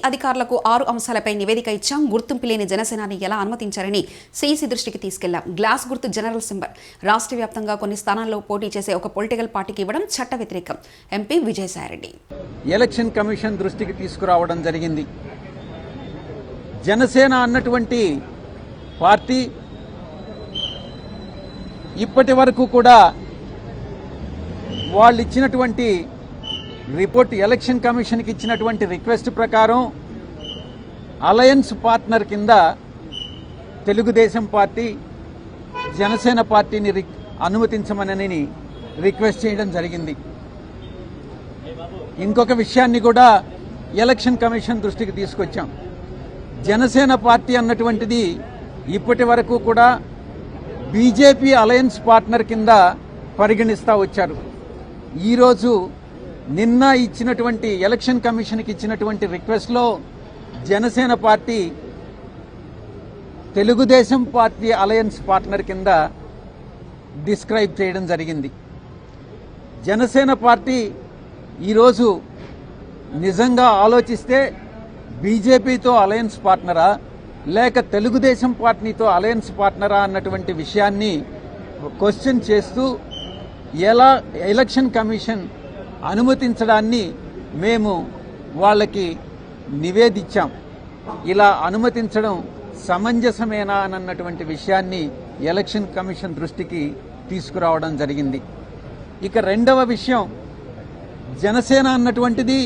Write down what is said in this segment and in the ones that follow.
అధికారులకు 6 అంశాలపై నివేదిక ఇచ్చాం. గుర్తింపు లేని జనసేనాని ఎలా అనుమతించారని సీఈసీ దృష్టికి తీసుకెళ్లాం. గ్లాస్ గుర్తు జనరల్ సింబల్ రాష్ట్ర వ్యాప్తంగా కొన్ని స్థానాల్లో పోటీ చేసే ఒక పొలిటికల్ పార్టీకి ఇవ్వడం చట్ట వ్యతిరేకం. ఎంపీ విజయసాయిరెడ్డి ఎలక్షన్ కమిషన్ దృష్టికి తీసుకురావడం జరిగింది. జనసేన అన్నటువంటి పార్టీ ఇప్పటి వరకు కూడా వాళ్ళు ఇచ్చినటువంటి రిపోర్ట్, ఎలక్షన్ కమిషన్కి ఇచ్చినటువంటి రిక్వెస్ట్ ప్రకారం అలయన్స్ పార్ట్నర్ కింద తెలుగుదేశం పార్టీ, జనసేన పార్టీని అనుమతించమని రిక్వెస్ట్ చేయడం జరిగింది. ఇంకొక విషయాన్ని కూడా ఎలక్షన్ కమిషన్ దృష్టికి తీసుకొచ్చాం. జనసేన పార్టీ అన్నటువంటిది ఇప్పటి వరకు కూడా బీజేపీ అలయన్స్ పార్ట్నర్ కింద పరిగణిస్తూ వచ్చారు. ఈరోజు నిన్న ఇచ్చినటువంటి ఎలక్షన్ కమిషన్కి ఇచ్చినటువంటి రిక్వెస్ట్లో Janasena party Telugu Desam party alliance partner కింద డిస్క్రైబ్ చేయడం జరిగింది. జనసేన పార్టీ ఈరోజు నిజంగా ఆలోచిస్తే బీజేపీతో అలయన్స్ పార్ట్నరా లేక తెలుగుదేశం పార్టీతో అలయన్స్ పార్ట్నరా అన్నటువంటి విషయాన్ని క్వశ్చన్ చేస్తూ ఎలా ఎలక్షన్ కమిషన్ అనుమతించడాన్ని మేము వాళ్ళకి నివేదించాం. ఇలా అనుమతించడం సమంజసమేనా అన్నటువంటి విషయాన్ని ఎలక్షన్ కమిషన్ దృష్టికి తీసుకురావడం జరిగింది. ఇక రెండవ విషయం, జనసేన అన్నటువంటిది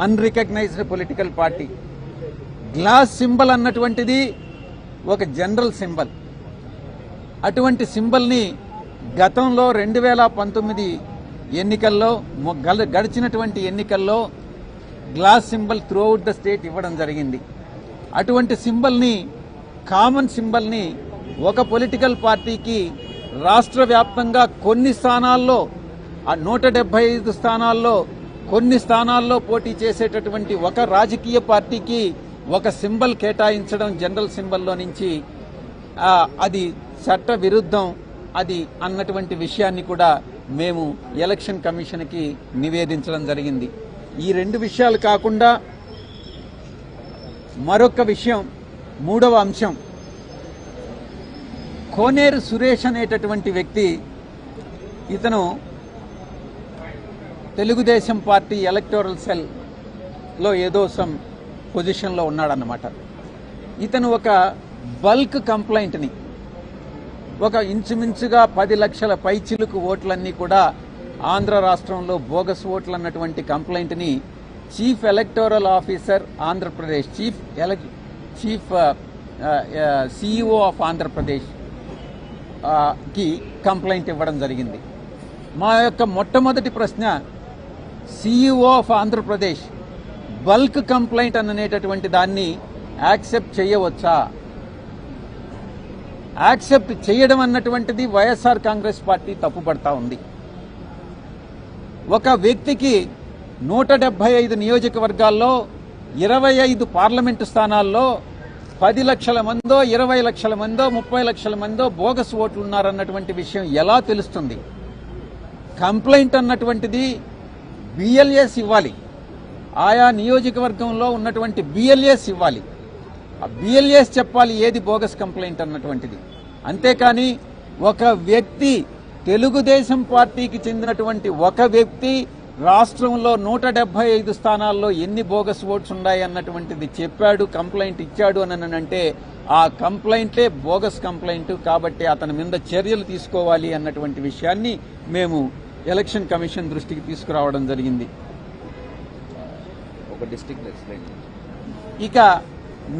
unrecognised political party. Glass symbol అన్నటువంటిది ఒక జనరల్ సింబల్. అటువంటి సింబల్ని గతంలో 2019 ఎన్నికల్లో, గడిచినటువంటి ఎన్నికల్లో glass symbol throughout the state ఇవ్వడం జరిగింది. అటువంటి సింబల్ని, కామన్ సింబల్ని ఒక పొలిటికల్ పార్టీకి రాష్ట్ర వ్యాప్తంగా కొన్ని స్థానాల్లో, 175 స్థానాల్లో కొన్ని స్థానాల్లో పోటీ చేసేటటువంటి ఒక రాజకీయ పార్టీకి ఒక సింబల్ కేటాయించడం జనరల్ సింబల్లో నుంచి అది చట్ట విరుద్ధం అది అన్నటువంటి విషయాన్ని కూడా మేము ఎలక్షన్ కమిషన్కి నివేదించడం జరిగింది. ఈ రెండు విషయాలు కాకుండా మరొక విషయం, మూడవ అంశం, కోనేరు సురేష్ అనేటటువంటి వ్యక్తి, ఇతను తెలుగుదేశం పార్టీ ఎలక్టోరల్ సెల్లో ఏదో సమ్ పొజిషన్లో ఉన్నాడన్నమాట. ఇతను ఒక బల్క్ కంప్లైంట్ని, ఒక ఇంచుమించుగా 10 లక్షల పైచిలుకు ఓట్లన్నీ కూడా ఆంధ్ర రాష్ట్రంలో బోగస్ ఓట్లు అన్నటువంటి కంప్లైంట్ని chief electoral officer Andhra Pradesh, chief CEO of Andhra Pradesh కి కంప్లైంట్ ఇవ్వడం జరిగింది. మా యొక్క మొట్టమొదటి ప్రశ్న, CEO of Andhra Pradesh bulk complaint అనేటటువంటి దాన్ని యాక్సెప్ట్ చేయవచ్చా? యాక్సెప్ట్ చేయడం అన్నటువంటిది వైఎస్ఆర్ కాంగ్రెస్ పార్టీ తప్పుపడతా ఉంది. ఒక వ్యక్తికి 175 నియోజకవర్గాల్లో 25 పార్లమెంటు స్థానాల్లో 10 లక్షల మందో, 20 లక్షల మందో, 30 లక్షల మందో బోగస్ ఓట్లు ఉన్నారన్నటువంటి విషయం ఎలా తెలుస్తుంది? కంప్లైంట్ అన్నటువంటిది బిఎల్ఎస్ ఇవ్వాలి, ఆయా నియోజకవర్గంలో ఉన్నటువంటి బిఎల్ఎస్ ఇవ్వాలి. ఆ బిఎల్ఎస్ చెప్పాలి ఏది బోగస్ కంప్లైంట్ అన్నటువంటిది. అంతేకాని ఒక వ్యక్తి, తెలుగుదేశం పార్టీకి చెందినటువంటి ఒక వ్యక్తి రాష్ట్రంలో 175 స్థానాల్లో ఎన్ని బోగస్ ఓట్స్ ఉన్నాయి అన్నటువంటిది చెప్పాడు, కంప్లైంట్ ఇచ్చాడు అని అంటే ఆ కంప్లైంటే బోగస్ కంప్లైంట్. కాబట్టి అతని మీద చర్యలు తీసుకోవాలి అన్నటువంటి విషయాన్ని మేము ఎలక్షన్ కమిషన్ దృష్టికి తీసుకురావడం జరిగింది. ఇక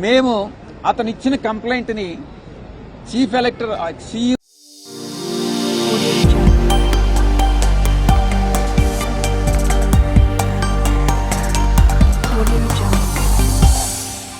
మేము అతనిచ్చిన కంప్లైంట్ని చీఫ్ ఎలక్టర్